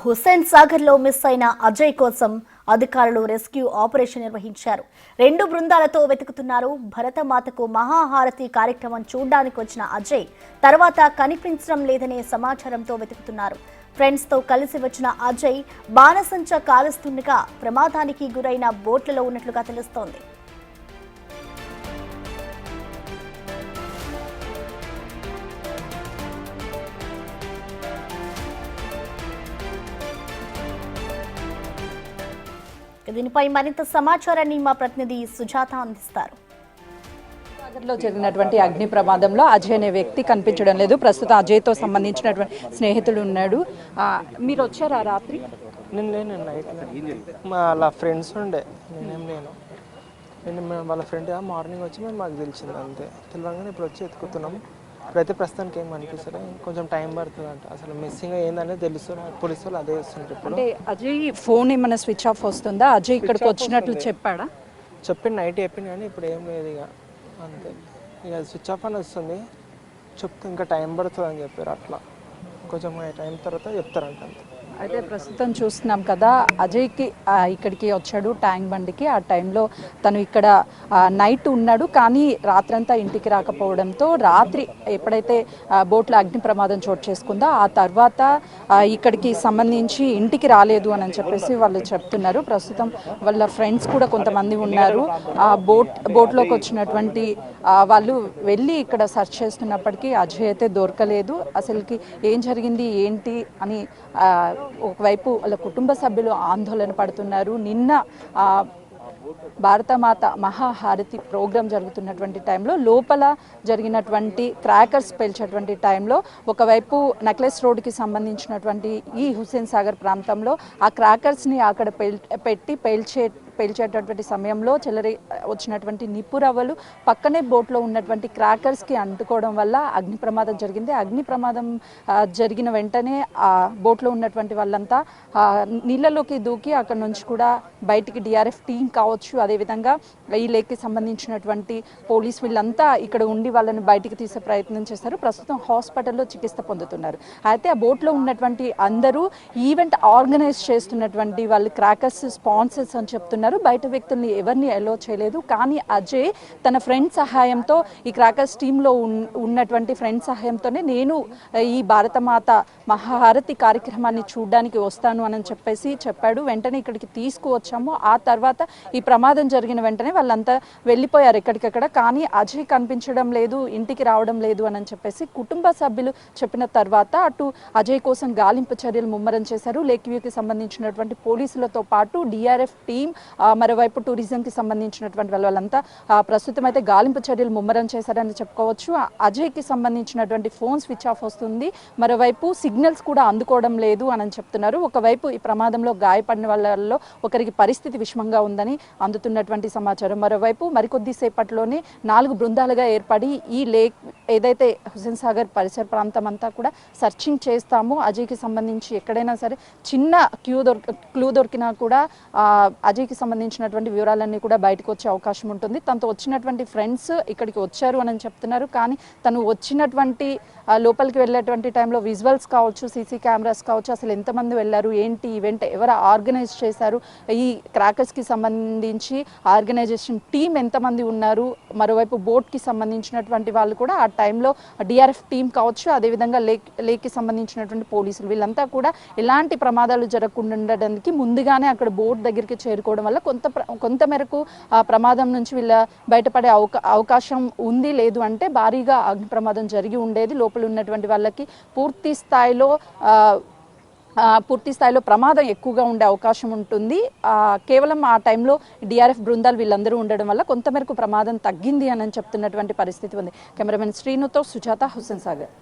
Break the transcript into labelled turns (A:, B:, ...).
A: హుస్సేన్ సాగర్ లో మిస్ అయిన అజయ్ కోసం అధికారులు రెస్క్యూ ఆపరేషన్ నిర్వహించారు. 2 బృందాలతో వెతుకుతున్నారు. భరతమాతకు మహాహారతి కార్యక్రమం చూడడానికి వచ్చిన అజయ్ తర్వాత కనిపించడం లేదనే సమాచారంతో వెతుకుతున్నారు. ఫ్రెండ్స్ తో కలిసి వచ్చిన అజయ్ బాణసంచ కాలుస్తుండగా ప్రమాదానికి గురైన బోట్లలో ఉన్నట్లుగా తెలుస్తోంది. దీనిపై మరింత సమాచారాన్ని మా ప్రతినిధి సుజాత అందిస్తారు.
B: సాగర్లో జరిగినటువంటి అగ్ని ప్రమాదంలో అజయ్ అనే వ్యక్తి కనిపించడం లేదు. ప్రస్తుతం అజయ్తో సంబంధించినటువంటి స్నేహితుడు ఉన్నాడు. మీరు వచ్చారా రాత్రి?
C: నేను లేను, వాళ్ళ ఫ్రెండ్స్ ఉండే, నేనేం లేను. నేను వాళ్ళ ఫ్రెండ్ మార్నింగ్ వచ్చి మేము మాకు తెలిసింది అంతే. తెలియగానే ఇప్పుడు వచ్చి ఎత్తుకుతున్నాము. ఇప్పుడైతే ప్రస్తుతానికి ఏం అనిపిస్తుంది, కొంచెం టైం పడుతుంది అంట. అసలు మిస్సింగ్ ఏందనేది తెలుస్తుంది. పోలీసు వాళ్ళు అదే వస్తుంటారు. ఇప్పుడు
B: అజయ్ ఫోన్ ఏమైనా స్విచ్ ఆఫ్ వస్తుందా? అజయ్ ఇక్కడికి వచ్చినట్లు చెప్పాడా?
C: చెప్పింది, నైట్ చెప్పింది, కానీ ఇప్పుడు ఏం లేదు. ఇక అంతే, ఇక స్విచ్ ఆఫ్ అని వస్తుంది. చెప్తే ఇంకా టైం పడుతుంది అని చెప్పారు. అట్లా కొంచెం టైం తర్వాత చెప్తారంట అంతే.
B: అయితే ప్రస్తుతం చూస్తున్నాం కదా, అజయ్కి ఇక్కడికి వచ్చాడు ట్యాంక్ బండికి. ఆ టైంలో తను ఇక్కడ నైట్ ఉన్నాడు, కానీ రాత్రంతా ఇంటికి రాకపోవడంతో రాత్రి ఎప్పుడైతే బోట్లో అగ్ని ప్రమాదం చోటు చేసుకుందో ఆ తర్వాత ఇక్కడికి సంబంధించి ఇంటికి రాలేదు అని చెప్పేసి వాళ్ళు చెప్తున్నారు. ప్రస్తుతం వాళ్ళ ఫ్రెండ్స్ కూడా కొంతమంది ఉన్నారు. బోట్లోకి వచ్చినటువంటి వాళ్ళు వెళ్ళి ఇక్కడ సెర్చ్ చేస్తున్నప్పటికీ అజయ్ అయితే దొరకలేదు. అసలుకి ఏం జరిగింది ఏంటి అని ఒకవైపు వాళ్ళ కుటుంబ సభ్యులు ఆందోళన పడుతున్నారు. నిన్న భారతమాత మహాహారతి ప్రోగ్రాం జరుగుతున్నటువంటి టైంలో లోపల జరిగినటువంటి క్రాకర్స్ పేల్చేటువంటి టైంలో ఒకవైపు నెక్లెస్ రోడ్కి సంబంధించినటువంటి ఈ హుస్సేన్ సాగర్ ప్రాంతంలో ఆ క్రాకర్స్ని అక్కడ పెట్టి పేల్చేటటువంటి సమయంలో చెలరి వచ్చినటువంటి నిప్పురవ్వలు పక్కనే బోట్లో ఉన్నటువంటి క్రాకర్స్కి అంటుకోవడం వల్ల అగ్ని ప్రమాదం జరిగింది. అగ్ని ప్రమాదం జరిగిన వెంటనే ఆ బోట్లో ఉన్నటువంటి వాళ్ళంతా నీళ్ళలోకి దూకి అక్కడ నుంచి కూడా బయటికి డిఆర్ఎఫ్ టీం కావచ్చు, అదేవిధంగా ఈ లేక్కి సంబంధించినటువంటి పోలీస్ వీళ్ళంతా ఇక్కడ ఉండి వాళ్ళని బయటికి తీసే ప్రయత్నం చేస్తారు. ప్రస్తుతం హాస్పిటల్లో చికిత్స పొందుతున్నారు. అయితే ఆ బోట్లో ఉన్నటువంటి అందరూ ఈవెంట్ ఆర్గనైజ్ చేస్తున్నటువంటి వాళ్ళు క్రాకర్స్ స్పాన్సర్స్ అని చెప్తున్నారు. బయట వ్యక్తుల్ని ఎవరిని అలో చేయలేదు. కానీ అజయ్ తన ఫ్రెండ్ సహాయంతో, ఈ క్రాకర్స్ టీంలో ఉన్నటువంటి ఫ్రెండ్ సహాయంతోనే నేను ఈ భారతమాత మహాహారతి కార్యక్రమాన్ని చూడడానికి వస్తాను అని చెప్పేసి చెప్పాడు. వెంటనే ఇక్కడికి తీసుకువచ్చాము. ఆ తర్వాత ఈ ప్రమాదం జరిగిన వెంటనే వాళ్ళంతా వెళ్ళిపోయారు ఎక్కడికక్కడ. కానీ అజయ్ కనిపించడం లేదు, ఇంటికి రావడం లేదు అని చెప్పేసి కుటుంబ సభ్యులు చెప్పిన తర్వాత అటు అజయ్ కోసం గాలింపు చర్యలు ముమ్మరం చేశారు. లేక్ వ్యూకి సంబంధించినటువంటి పోలీసులతో పాటు డిఆర్ఎఫ్ టీం, మరోవైపు టూరిజంకి సంబంధించినటువంటి వాళ్ళంతా ప్రస్తుతం అయితే గాలింపు చర్యలు ముమ్మరం చేశారని చెప్పుకోవచ్చు. అజయ్కి సంబంధించినటువంటి ఫోన్ స్విచ్ ఆఫ్ వస్తుంది, మరోవైపు సిగ్నల్స్ కూడా అందుకోవడం లేదు అని చెప్తున్నారు. ఒకవైపు ఈ ప్రమాదంలో గాయపడిన వాళ్ళలో ఒకరికి పరిస్థితి విషమంగా ఉందని అందుతున్నటువంటి సమాచారం. మరోవైపు మరికొద్ది సేపట్లోనే 4 బృందాలుగా ఏర్పడి ఈ లేక్ ఏదైతే హుస్సేన్ సాగర్ పరిసర ప్రాంతం అంతా కూడా సర్చింగ్ చేస్తాము. అజయ్కి సంబంధించి ఎక్కడైనా సరే చిన్న క్లూ దొరికినా కూడా అజయ్కి సంబంధించినటువంటి వివరాలన్నీ కూడా బయటకు వచ్చే అవకాశం ఉంటుంది. తనతో వచ్చినటువంటి ఫ్రెండ్స్ ఇక్కడికి వచ్చారు అని చెప్తున్నారు. కానీ తను వచ్చినటువంటి లోపలికి వెళ్ళేటువంటి టైంలో విజువల్స్ కావచ్చు, సీసీ కెమెరాస్ కావచ్చు, అసలు ఎంతమంది వెళ్ళారు, ఏంటి ఈవెంట్ ఎవరు ఆర్గనైజ్ చేశారు, ఈ క్రాకర్స్కి సంబంధించి ఆర్గనైజేషన్ టీం ఎంతమంది ఉన్నారు, మరోవైపు బోట్కి సంబంధించినటువంటి వాళ్ళు కూడా ఆ టైంలో డిఆర్ఎఫ్ టీం కావచ్చు, అదేవిధంగా లేక్కి సంబంధించినటువంటి పోలీసులు వీళ్ళంతా కూడా ఎలాంటి ప్రమాదాలు జరగకుండా ఉండడానికి ముందుగానే అక్కడ బోట్ దగ్గరికి చేరుకోవడం వల్ల కొంత మేరకు ఆ ప్రమాదం నుంచి వీళ్ళ బయటపడే అవకాశం ఉంది. లేదు అంటే భారీగా అగ్ని ప్రమాదం జరిగి ఉండేది. లోపల ఉన్నటువంటి వాళ్ళకి పూర్తి స్థాయిలో ప్రమాదం ఎక్కువగా ఉండే అవకాశం ఉంటుంది. కేవలం ఆ టైంలో డిఆర్ఎఫ్ బృందాలు వీళ్ళందరూ ఉండడం వల్ల కొంతమేరకు ప్రమాదం తగ్గింది అని చెప్తున్నటువంటి పరిస్థితి ఉంది. కెమెరామెన్ శ్రీనుతో సుజాత, హుస్సేన్ సాగర్.